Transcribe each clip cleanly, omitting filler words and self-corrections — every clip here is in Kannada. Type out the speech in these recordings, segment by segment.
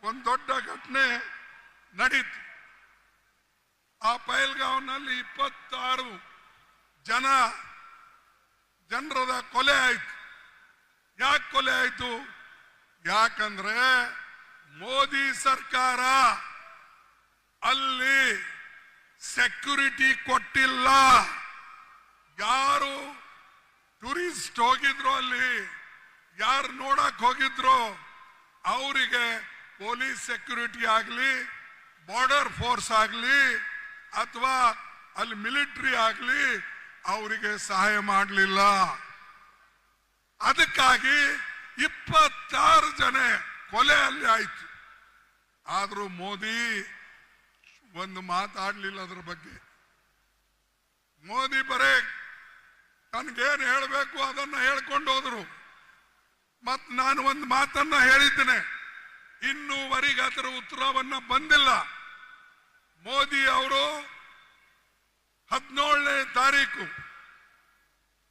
ಒಂದು ದೊಡ್ಡ ಘಟನೆ ನಡೀತು. ಆ ಪಹಲ್ಗಾವ್ನಲ್ಲಿ 26 ಜನರದ ಕೊಲೆ ಆಯ್ತು. ಯಾಕೆ ಕೊಲೆ ಆಯ್ತು? ಯಾಕಂದ್ರೆ ಮೋದಿ ಸರ್ಕಾರ ಅಲ್ಲಿ ಸೆಕ್ಯೂರಿಟಿ ಕೊಟ್ಟಿಲ್ಲ. ಯಾರು ಟೂರಿಸ್ಟ್ ಹೋಗಿದ್ರು, ಅಲ್ಲಿ ಯಾರು ನೋಡಕ್ ಹೋಗಿದ್ರು, ಅವರಿಗೆ ಪೊಲೀಸ್ ಸೆಕ್ಯೂರಿಟಿ ಆಗಲಿ, ಬಾರ್ಡರ್ ಫೋರ್ಸ್ ಆಗಲಿ, ಅಥವಾ ಅಲ್ಲಿ ಮಿಲಿಟರಿ ಆಗಲಿ ಅವರಿಗೆ ಸಹಾಯ ಮಾಡಲಿಲ್ಲ. ಅದಕ್ಕಾಗಿ 26 ಜನ ಕೊಲೆ ಅಲ್ಲಿ ಆಯ್ತು. ಆದ್ರೂ ಮೋದಿ ಒಂದು ಮಾತಾಡ್ಲಿಲ್ಲ ಅದ್ರ ಬಗ್ಗೆ. ಮೋದಿ ಬರೇ ತನ್ಗೇನು ಹೇಳಬೇಕು ಅದನ್ನ ಹೇಳ್ಕೊಂಡು ಹೋದ್ರು. ಮತ್ ನಾನು ಒಂದು ಮಾತನ್ನ ಹೇಳಿದ್ದೇನೆ, ಇನ್ನೂವರೆಗೆ ಅದರ ಉತ್ತರವನ್ನ ಬಂದಿಲ್ಲ. ಮೋದಿ ಅವರು 17ನೇ ತಾರೀಕು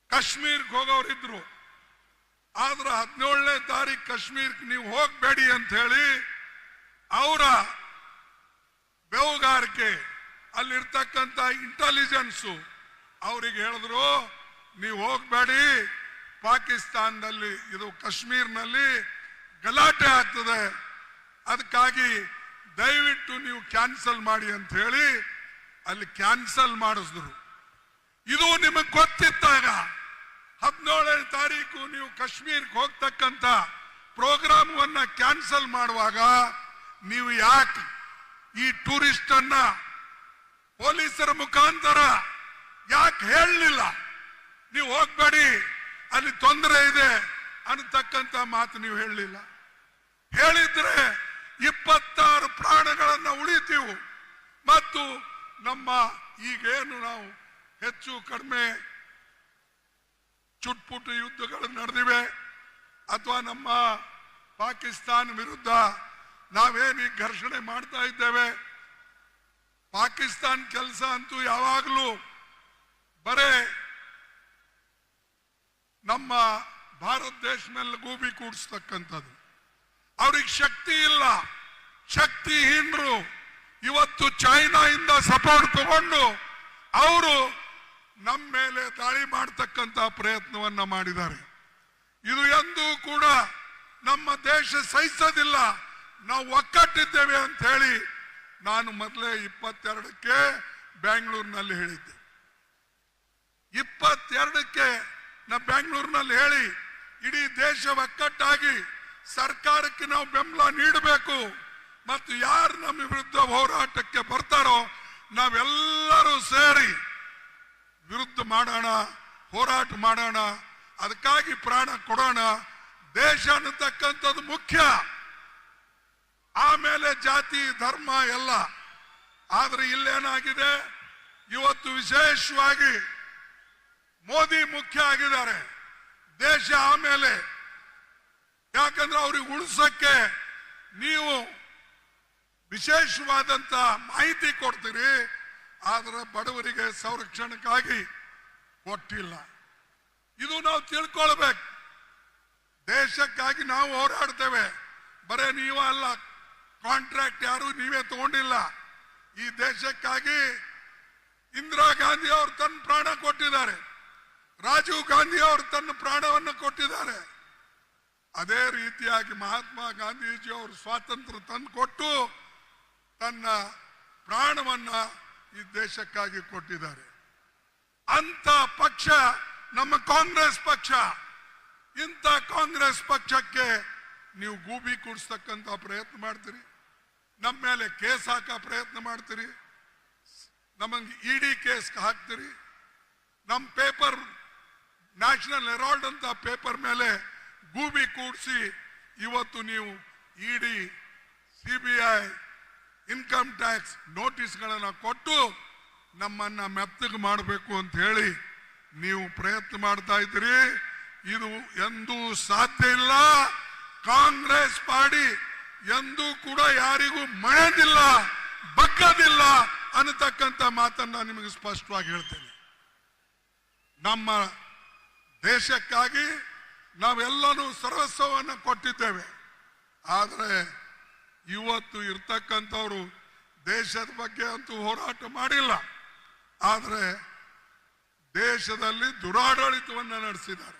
ಕಾಶ್ಮೀರ್ಗೆ ಹೋಗೋರಿದ್ರು. ಆದ್ರೆ 17ನೇ ತಾರೀಕು ಕಾಶ್ಮೀರ್ಗೆ ನೀವು ಹೋಗ್ಬೇಡಿ ಅಂತ ಹೇಳಿ ಅವರ ಬೆವುಗಾರಿಕೆ ಅಲ್ಲಿರ್ತಕ್ಕಂಥ ಇಂಟೆಲಿಜೆನ್ಸ್ ಅವರಿಗೆ ಹೇಳಿದ್ರು, ನೀವು ಹೋಗ್ಬೇಡಿ, ಪಾಕಿಸ್ತಾನದಲ್ಲಿ ಇದು ಕಾಶ್ಮೀರ್ನಲ್ಲಿ ಗಲಾಟೆ ಆಗ್ತದೆ, ಅದಕ್ಕಾಗಿ ದಯವಿಟ್ಟು ನೀವು ಕ್ಯಾನ್ಸಲ್ ಮಾಡಿ ಅಂತ ಹೇಳಿ ಅಲ್ಲಿ ಕ್ಯಾನ್ಸಲ್ ಮಾಡಿಸಿದ್ರು. ಇದು ನಿಮಗೆ ಗೊತ್ತಿದ್ದಾಗ 17ನೇ ತಾರೀಕು ನೀವು ಕಾಶ್ಮೀರ್ಗೆ ಹೋಗ್ತಕ್ಕಂಥ ಪ್ರೋಗ್ರಾಮವನ್ನ ಕ್ಯಾನ್ಸಲ್ ಮಾಡುವಾಗ ನೀವು ಯಾಕೆ ಈ ಟೂರಿಸ್ಟ್ ಅನ್ನ ಪೊಲೀಸರ ಮುಖಾಂತರ ಯಾಕೆ ಹೇಳಲಿಲ್ಲ? ನೀವು ಹೋಗ್ಬೇಡಿ, ಅಲ್ಲಿ ತೊಂದರೆ ಇದೆ ಅನ್ನತಕ್ಕಂಥ ಮಾತು ನೀವು ಹೇಳಲಿಲ್ಲ. ಹೇಳಿದ್ರೆ 26 ಪ್ರಾಣಗಳನ್ನ ಉಳಿತೀವು. ಮತ್ತು ನಮ್ಮ ಈಗೇನು ನಾವು ಹೆಚ್ಚು ಕಡಿಮೆ ಚುಟ್ಪುಟ್ಟು ಯುದ್ಧಗಳು ನಡೆದಿವೆ, ಅಥವಾ ನಮ್ಮ ಪಾಕಿಸ್ತಾನ ವಿರುದ್ಧ ನಾವೇನು ಈ ಘರ್ಷಣೆ ಮಾಡ್ತಾ ಇದ್ದೇವೆ, ಪಾಕಿಸ್ತಾನ ಕೆಲಸ ಅಂತೂ ಯಾವಾಗಲೂ ಬರೇ ನಮ್ಮ ಭಾರತ ದೇಶ ಮೇಲೆ ಗೂಬಿ ಕೂಡಿಸ್ತಕ್ಕಂಥದ್ದು. ಅವ್ರಿಗೆ ಶಕ್ತಿ ಇಲ್ಲ, ಶಕ್ತಿಹೀನರು. ಇವತ್ತು ಚೈನಾದಿಂದ ಸಪೋರ್ಟ್ ತಗೊಂಡು ಅವರು ನಮ್ಮ ಮೇಲೆ ದಾಳಿ ಮಾಡತಕ್ಕಂತ ಪ್ರಯತ್ನವನ್ನ ಮಾಡಿದ್ದಾರೆ. ಇದು ಎಂದೂ ಕೂಡ ನಮ್ಮ ದೇಶ ಸಹಿಸೋದಿಲ್ಲ. ನಾವು ಒಕ್ಕಟ್ಟಿದ್ದೇವೆ ಅಂತ ಹೇಳಿ ನಾನು ಮೊದಲೇ 22ಕ್ಕೆ ಬೆಂಗಳೂರಿನಲ್ಲಿ ಹೇಳಿದ್ದೆ. 22ಕ್ಕೆ ನಾ ಬೆಂಗಳೂರಿನಲ್ಲಿ ಹೇಳಿ ಇಡೀ ದೇಶ ಒಕ್ಕಟ್ಟಾಗಿ ಸರ್ಕಾರಕ್ಕೆ ನಾವು ಬೆಂಬಲ ನೀಡಬೇಕು. ಮತ್ತು ಯಾರು ನಮ್ಮ ವಿರುದ್ಧ ಹೋರಾಟಕ್ಕೆ ಬರ್ತಾರೋ ನಾವೆಲ್ಲರೂ ಸೇರಿ ವಿರುದ್ಧ ಮಾಡೋಣ, ಹೋರಾಟ ಮಾಡೋಣ, ಅದಕ್ಕಾಗಿ ಪ್ರಾಣ ಕೊಡೋಣ. ದೇಶ ಅನ್ನತಕ್ಕಂಥದ್ದು ಮುಖ್ಯ, ಆಮೇಲೆ ಜಾತಿ ಧರ್ಮ ಎಲ್ಲ. ಆದ್ರೆ ಇಲ್ಲೇನಾಗಿದೆ, ಇವತ್ತು ವಿಶೇಷವಾಗಿ ಮೋದಿ ಮುಖ್ಯ ಆಗಿದ್ದಾರೆ, ದೇಶ ಆಮೇಲೆ. ಯಾಕಂದ್ರೆ ಅವ್ರಿಗೆ ಉಳಿಸಕ್ಕೆ ನೀವು ವಿಶೇಷವಾದಂತ ಮಾಹಿತಿ ಕೊಡ್ತೀರಿ, ಆದ್ರೆ ಬಡವರಿಗೆ ಸಂರಕ್ಷಣೆಗಾಗಿ ಕೊಟ್ಟಿಲ್ಲ. ಇದು ನಾವು ತಿಳ್ಕೊಳ್ಬೇಕು. ದೇಶಕ್ಕಾಗಿ ನಾವು ಹೋರಾಡ್ತೇವೆ, ಬರೇ ನೀವ ಅಲ್ಲ, ಕಾಂಟ್ರಾಕ್ಟ್ ಯಾರು ನೀವೇ ತಗೊಂಡಿಲ್ಲ. ಈ ದೇಶಕ್ಕಾಗಿ ಇಂದಿರಾ ಗಾಂಧಿ ಅವರು ತನ್ನ ಪ್ರಾಣ ಕೊಟ್ಟಿದ್ದಾರೆ, ರಾಜೀವ್ ಗಾಂಧಿ ಅವರು ತನ್ನ ಪ್ರಾಣವನ್ನು ಕೊಟ್ಟಿದ್ದಾರೆ. ಅದೇ ರೀತಿಯಾಗಿ ಮಹಾತ್ಮ ಗಾಂಧೀಜಿ ಅವರು ಸ್ವಾತಂತ್ರ್ಯ ತಂದು ಕೊಟ್ಟು ತನ್ನ ಪ್ರಾಣವನ್ನ ಈ ದೇಶಕ್ಕಾಗಿ ಕೊಟ್ಟಿದ್ದಾರೆ. ಅಂತ ಪಕ್ಷ ನಮ್ಮ ಕಾಂಗ್ರೆಸ್ ಪಕ್ಷ. ಇಂಥ ಕಾಂಗ್ರೆಸ್ ಪಕ್ಷಕ್ಕೆ ನೀವು ಗೂಬಿ ಕೂಡಿಸ್ತಕ್ಕಂಥ ಪ್ರಯತ್ನ ಮಾಡ್ತೀರಿ, ನಮ್ಮ ಮೇಲೆ ಕೇಸ್ ಹಾಕೋ ಪ್ರಯತ್ನ ಮಾಡ್ತೀರಿ, ನಮಗೆ ಇಡಿ ಕೇಸ್ ಹಾಕ್ತೀರಿ. ನಮ್ಮ ಪೇಪರ್ ನ್ಯಾಷನಲ್ ಹೆರಾಲ್ಡ್ ಅಂತ ಪೇಪರ್ ಮೇಲೆ ಗೂಬಿ ಕೂಡಿಸಿ ಇವತ್ತು ನೀವು ಇಡಿ, ಸಿಬಿಐ, ಇನ್ಕಮ್ ಟ್ಯಾಕ್ಸ್ ನೋಟಿಸ್ಗಳನ್ನು ಕೊಟ್ಟು ನಮ್ಮನ್ನ ಮೆತ್ತಗೆ ಮಾಡಬೇಕು ಅಂತ ಹೇಳಿ ನೀವು ಪ್ರಯತ್ನ ಮಾಡ್ತಾ ಇದ್ದೀರಿ. ಇದು ಎಂದೂ ಸಾಧ್ಯ ಇಲ್ಲ. ಕಾಂಗ್ರೆಸ್ ಪಾರ್ಟಿ ಎಂದೂ ಕೂಡ ಯಾರಿಗೂ ಮಳೆದಿಲ್ಲ, ಬಗ್ಗದಿಲ್ಲ ಅನ್ನತಕ್ಕಂಥ ಮಾತನ್ನ ನಿಮಗೆ ಸ್ಪಷ್ಟವಾಗಿ ಹೇಳ್ತೇನೆ. ನಮ್ಮ ದೇಶಕ್ಕಾಗಿ ನಾವೆಲ್ಲನೂ ಸರ್ವಸ್ವವನ್ನು ಕೊಟ್ಟಿದ್ದೇವೆ. ಆದರೆ ಇವತ್ತು ಇರ್ತಕ್ಕಂಥವ್ರು ದೇಶದ ಬಗ್ಗೆ ಅಂತೂ ಹೋರಾಟ ಮಾಡಿಲ್ಲ, ಆದರೆ ದೇಶದಲ್ಲಿ ದುರಾಡಳಿತವನ್ನು ನಡೆಸಿದ್ದಾರೆ.